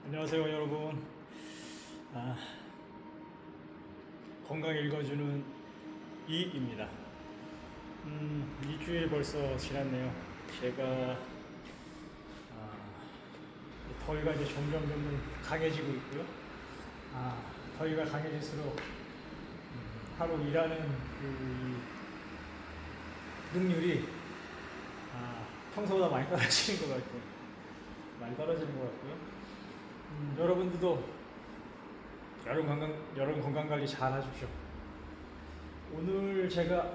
안녕하세요 여러분. 건강 읽어주는 이입니다. 2주일 벌써 지났네요. 제가 더위가 이제 점점 강해지고 있고요. 더위가 강해질수록 하루 일하는 그 능률이 평소보다 많이 떨어지는 것 같고요. 여러분들도 여름 건강관리 잘 하십시오. 오늘 제가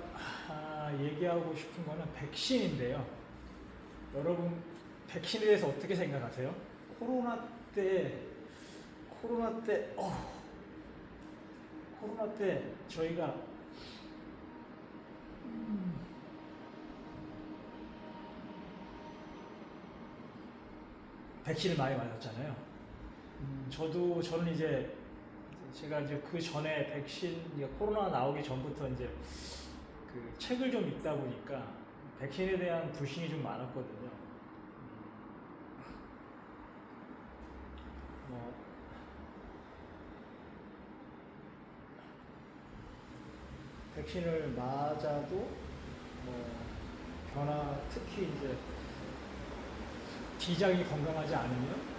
얘기하고 싶은 거는 백신인데요. 여러분 백신에 대해서 어떻게 생각하세요? 코로나 때 저희가 백신을 많이 맞았잖아요. 저는 이제 제가 이제 그 전에 백신 코로나 나오기 전부터 이제 그 책을 좀 읽다 보니까 백신에 대한 불신이 좀 많았거든요. 백신을 맞아도 특히 이제 비장이 건강하지 않으면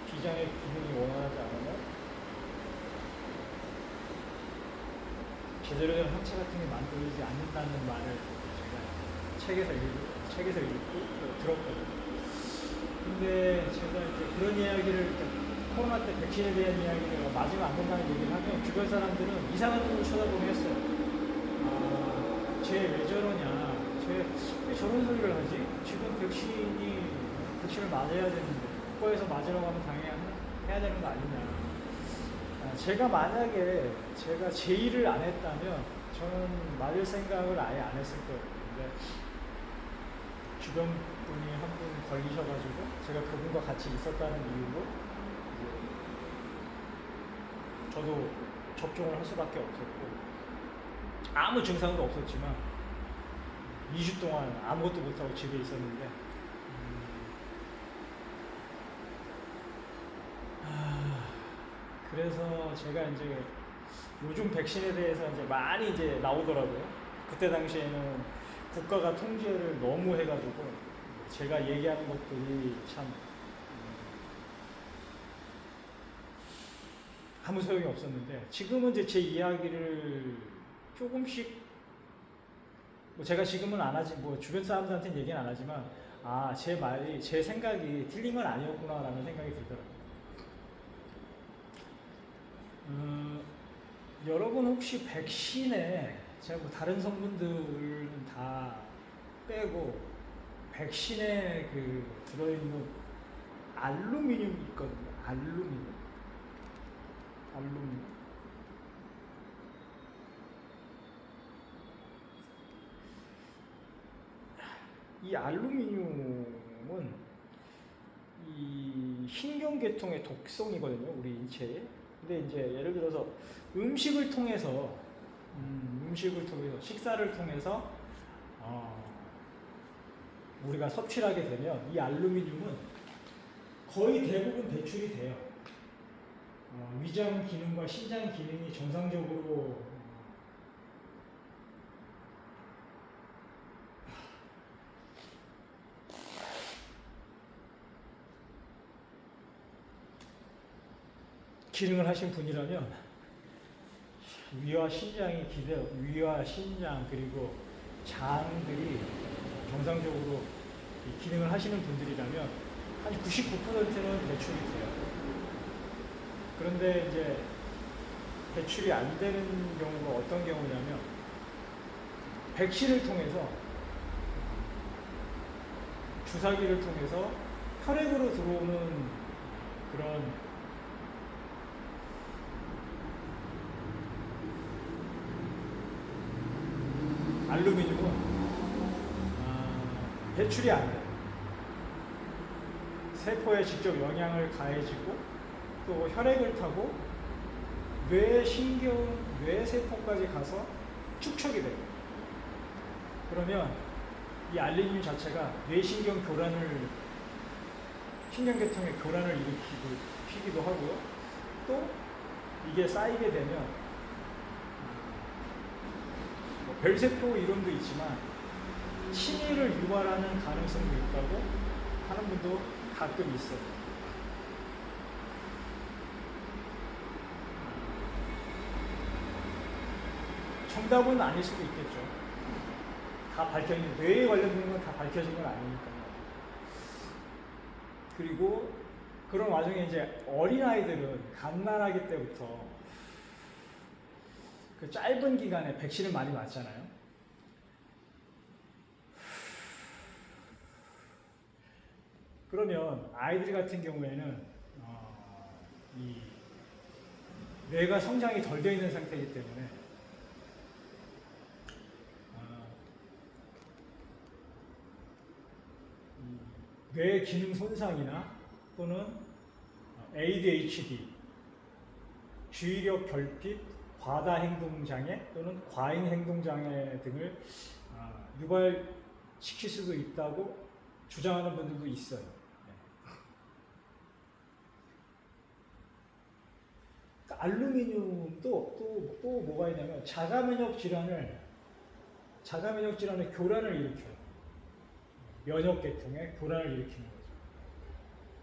비장의 기능이 원활하지 않으면 제대로 된 항체 같은 게 만들어지지 않는다는 말을 제가 책에서 읽고 들었거든요. 근데 제가 이제 그런 이야기를 코로나 때 백신에 대한 이야기를 맞으면 안 된다는 얘기를 하면 주변 사람들은 이상한 눈으로 쳐다보게 했어요. 쟤 왜 저러냐, 쟤 왜 저런 소리를 하지? 지금 백신을 맞아야 되는데 국가에서 맞으라고 하면 당연히 해야 되는 거 아니냐. 만약에 제가 제의를 안 했다면 저는 맞을 생각을 아예 안 했을 거예요. 근데 주변 분이 한 분 걸리셔가지고 제가 그분과 같이 있었다는 이유로 저도 접종을 할 수밖에 없었고, 아무 증상도 없었지만 2주 동안 아무것도 못하고 집에 있었는데 그래서 제가 이제 요즘 백신에 대해서 이제 많이 이제 나오더라고요. 그때 당시에는 국가가 통제를 너무 해가지고 제가 얘기하는 것들이 참 아무 소용이 없었는데, 지금은 이제 제 이야기를 조금씩 제가 지금은 안 하지, 주변 사람들한테는 얘기는 안 하지만 제 생각이 틀린 건 아니었구나라는 생각이 들더라고요. 여러분 혹시 백신에 제가 다른 성분들은 다 빼고 백신에 들어있는 알루미늄 있거든요. 알루미늄. 이 알루미늄은 이 신경계통의 독성이거든요, 우리 인체에. 근데 이제 예를 들어서 음식을 통해서 식사를 통해서 우리가 섭취를 하게 되면 이 알루미늄은 거의 대부분 배출이 돼요. 위장 기능과 신장 기능이 정상적으로 기능을 하신 분이라면 위와 신장 그리고 장들이 정상적으로 기능을 하시는 분들이라면 한 99%는 배출이 돼요. 그런데 이제 배출이 안 되는 경우가 어떤 경우냐면 백신을 통해서 주사기를 통해서 혈액으로 들어오는 그런 알루미늄은 배출이 안 돼요. 세포에 직접 영향을 가해지고 또 혈액을 타고 뇌세포까지 가서 축적이 돼요. 그러면 이 알레니um 자체가 뇌신경 교란을 신경계통의 교란을 일으키기도 하고요. 또 이게 쌓이게 되면 뭐 별세포 이론도 있지만 치매를 유발하는 가능성도 있다고 하는 분도 가끔 있어요. 정답은 아닐 수도 있겠죠. 다 밝혀진, 뇌에 관련된 건 다 밝혀진 건 아니니까요. 그리고 그런 와중에 이제 어린아이들은 갓난아기 때부터 그 짧은 기간에 백신을 많이 맞잖아요. 그러면 아이들 같은 경우에는 이 뇌가 성장이 덜 되어 있는 상태이기 때문에 뇌 기능 손상이나 또는 ADHD, 주의력 결핍, 과다 행동 장애 또는 과잉 행동 장애 등을 유발시킬 수도 있다고 주장하는 분들도 있어요. 그러니까 알루미늄도 또 뭐가 있냐면 자가 면역 질환을 교란을 일으켜요. 면역 계통에 교란을 일으키는 거죠.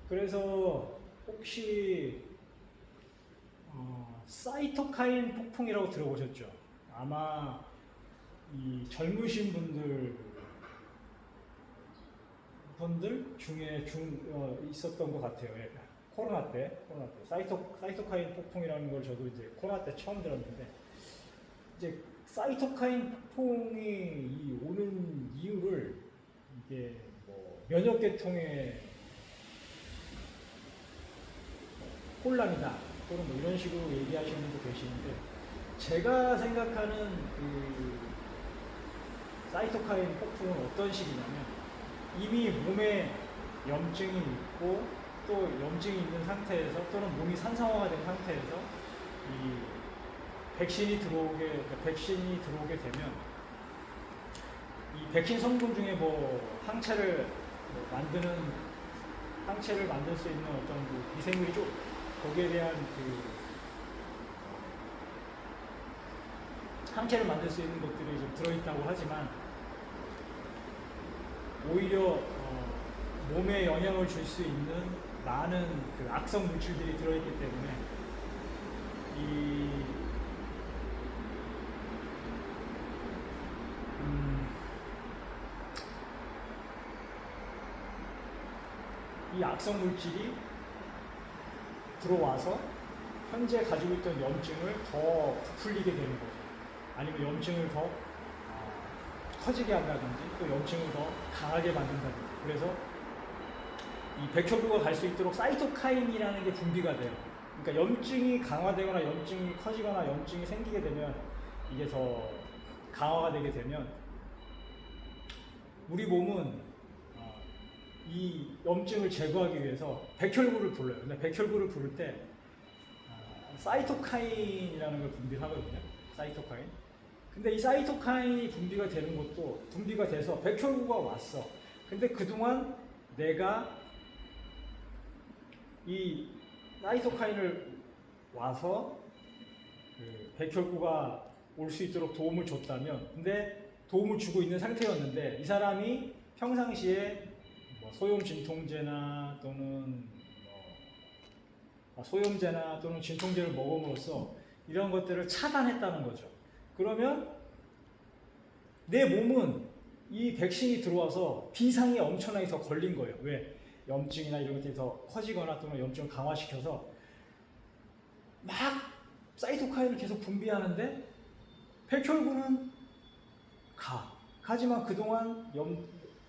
그래서 혹시 사이토카인 폭풍이라고 들어보셨죠? 아마 이 젊으신 분들 중에 있었던 것 같아요. 예. 코로나 때 사이토카인 폭풍이라는 걸 저도 이제 코로나 때 처음 들었는데, 이제 사이토카인 폭풍이 오는 이유를 이게 뭐 면역 계통의 혼란이다 또는 뭐 이런 식으로 얘기하시는 분도 계시는데, 제가 생각하는 그 사이토카인 폭풍은 어떤 식이냐면, 이미 몸에 염증이 있고 또 염증이 있는 상태에서 또는 몸이 산성화가 된 상태에서 이 백신이 들어오게 되면 이 백신 성분 중에 뭐 항체를 만들 수 있는 어떤 그 미생물이죠. 거기에 대한 그 항체를 만들 수 있는 것들이 좀 들어있다고 하지만, 오히려 몸에 영향을 줄 수 있는 많은 그 악성 물질들이 들어있기 때문에 이 악성 물질이 들어와서 현재 가지고 있던 염증을 더 부풀리게 되는 거죠. 아니면 염증을 더 커지게 한다든지 또 염증을 더 강하게 만든다든지. 그래서 이 백혈구가 갈 수 있도록 사이토카인이라는 게 분비가 돼요. 그러니까 염증이 강화되거나 염증이 커지거나 염증이 생기게 되면, 이게 더 강화가 되게 되면 우리 몸은 이 염증을 제거하기 위해서 백혈구를 불러요. 근데 백혈구를 부를 때 사이토카인이라는 걸 분비하거든요. 사이토카인. 근데 이 사이토카인이 분비가 되는 것도, 분비가 돼서 백혈구가 왔어. 근데 그동안 내가 이 사이토카인을 와서 그 백혈구가 올 수 있도록 도움을 줬다면, 근데 도움을 주고 있는 상태였는데 이 사람이 평상시에 뭐 소염 진통제나 또는 소염제나 또는 진통제를 먹음으로써 이런 것들을 차단했다는 거죠. 그러면 내 몸은 이 백신이 들어와서 비상이 엄청나게 더 걸린 거예요. 왜? 염증이나 이런 것들이 더 커지거나 또는 염증을 강화시켜서 막 사이토카인을 계속 분비하는데 백혈구는 가지만 그동안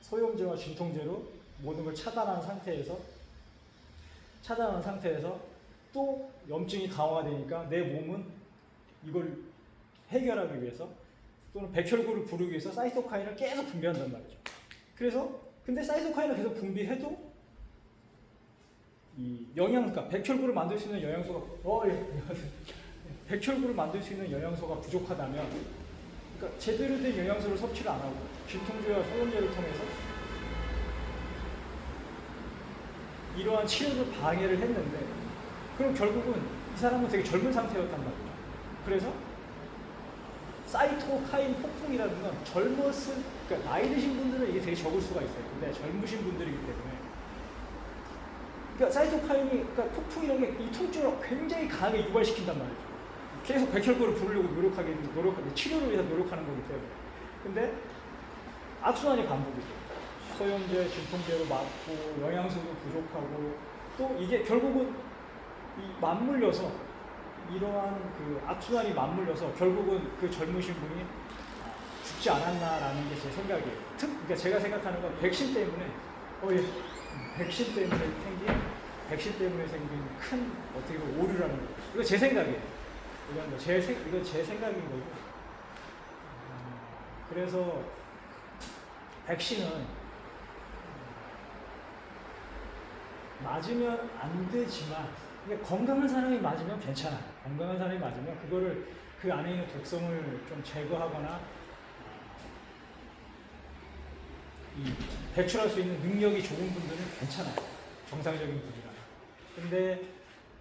소염제와 진통제로 모든 걸 차단한 상태에서 또 염증이 강화가 되니까 내 몸은 이걸 해결하기 위해서 또는 백혈구를 부르기 위해서 사이토카인을 계속 분비한단 말이죠. 그래서 근데 사이토카인을 계속 분비해도 이 그러니까 백혈구를 만들 수 있는 영양소가 부족하다면 그러니까 제대로 된 영양소를 섭취를 안 하고 진통제와 소염제를 통해서 이러한 치료를 방해를 했는데, 그럼 결국은 이 사람은 되게 젊은 상태였단 말이죠. 그래서 사이토카인 폭풍이라는 건 그러니까 나이 드신 분들은 이게 되게 적을 수가 있어요. 근데 젊으신 분들이기 때문에, 그러니까 사이토카인이, 그러니까 폭풍이라는 게 이 통증을 굉장히 강하게 유발시킨단 말이죠. 계속 백혈구를 부르려고 노력하게 치료를 위해서 노력하는 거기 때문에. 근데 악순환이 반복이죠. 소염제, 진통제로 맞고 영양소도 부족하고, 또 이게 결국은 이 맞물려서 이러한 그 악순환이 맞물려서 결국은 그 젊으신 분이 죽지 않았나라는 게 제 생각이에요. 그러니까 제가 생각하는 건 백신 때문에 백신 때문에 생긴 큰 어떻게 보면 오류라는 거예요. 이거 제 생각이에요. 이건 제 생각인 거고. 그래서 백신은 맞으면 안 되지만, 건강한 사람이 맞으면 괜찮아요. 건강한 사람이 맞으면 그거를 그 안에 있는 독성을 좀 제거하거나 배출할 수 있는 능력이 좋은 분들은 괜찮아요. 정상적인 분이라. 근데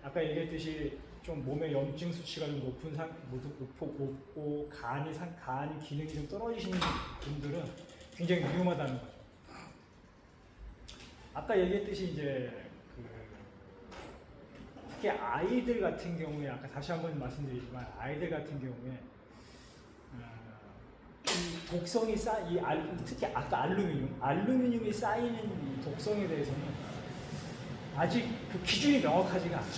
아까 얘기했듯이 좀 몸의 염증 수치가 좀 높고 간이 기능이 좀 떨어지시는 분들은 굉장히 위험하다는 거죠. 아까 얘기했듯이 이제 특히 아이들 같은 경우에, 아까 다시 한번 말씀드리지만 아이들 같은 경우에 이 독성이 특히 아까 알루미늄이 쌓이는 이 독성에 대해서는 아직 그 기준이 명확하지가 않아요.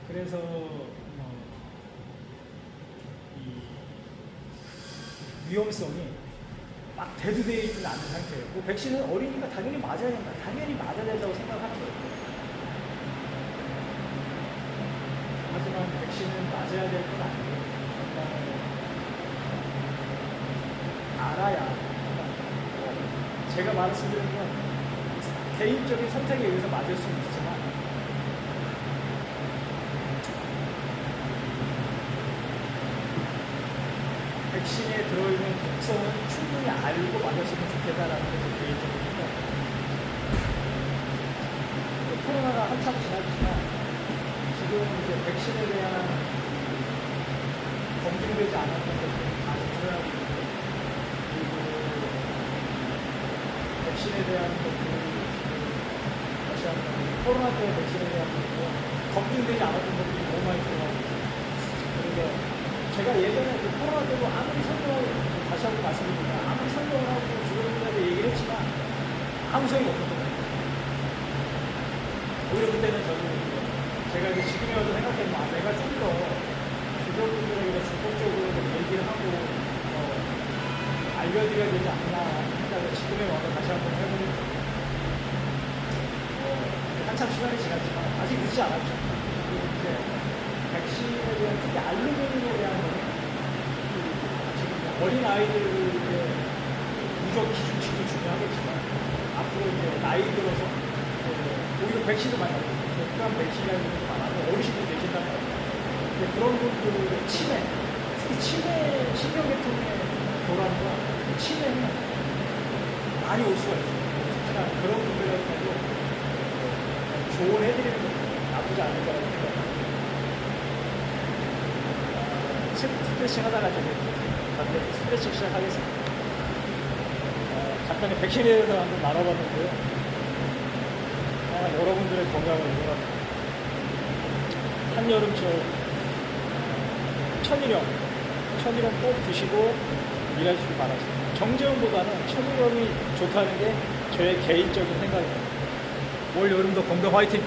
그래서 이 위험성이 막 대두되어 있지는 않은 상태예요. 뭐 백신은 어리니까 당연히 맞아야 된다고 생각하는 거예요. 하지만 백신은 맞아야 될 건 아니에요. 알아야. 제가 말씀드리는 건 개인적인 선택에 의해서 맞을 수는 있지만, 백신에 들어있는 독성은 충분히 알고 맞았으면 좋겠다라는 게 제 개인적인 생각입니다. 코로나가 한참 지났지만 지금 이제 백신에 대한 검증되지 않았던 것들이 많이 드러나고 있는데, 그리고 백신에 대한 것들이 다시 한번 코로나 때 백신에 대한 것도 검증되지 않았던 것들이 너무 많이 드러나고 있어요. 그래서 제가 예전에 코로나 때도 다시 한번 말씀드립니다. 아무리 설명을 하고 주변분들한테 얘기를 했지만 아무 소용이 없었던 거예요. 오히려 그때는 제가 지금에 와서 생각해보면 내가 좀 더 주변분들에게 적극적으로 얘기를 하고 알려드려야 되지 않나 생각을 지금에 와서 다시 한번 해보니까 한참 시간이 지났지만 아직 늦지 않았죠. 이제 백신에 대한, 특히 알루미늄에 대한 지금 어린 아이들의 누적 기준치도 중요하겠지만, 앞으로 이제 나이 들어서 오히려 백신도 많이 나고 독감 백신이라는 것도 많아서 어르신들 계신단 말이에요. 그런 분들의 치매, 특히 신경계통의 교란과 치매는 많이 올 수가 있어요. 특히나 그런 분들한테도 조언해드리는 것도 나쁘지 않을 거라고 생각합니다. 스트레칭 하다가 스트레칭 시작하겠습니다. 간단히 백신에 대해서 한번 나눠봤는데요. 여러분들의 건강을 위해서 한여름철 천일염 꼭 드시고 일하시길 바랍니다. 정제염보다는 천일염이 좋다는 게 저의 개인적인 생각입니다. 올 여름도 건강 화이팅!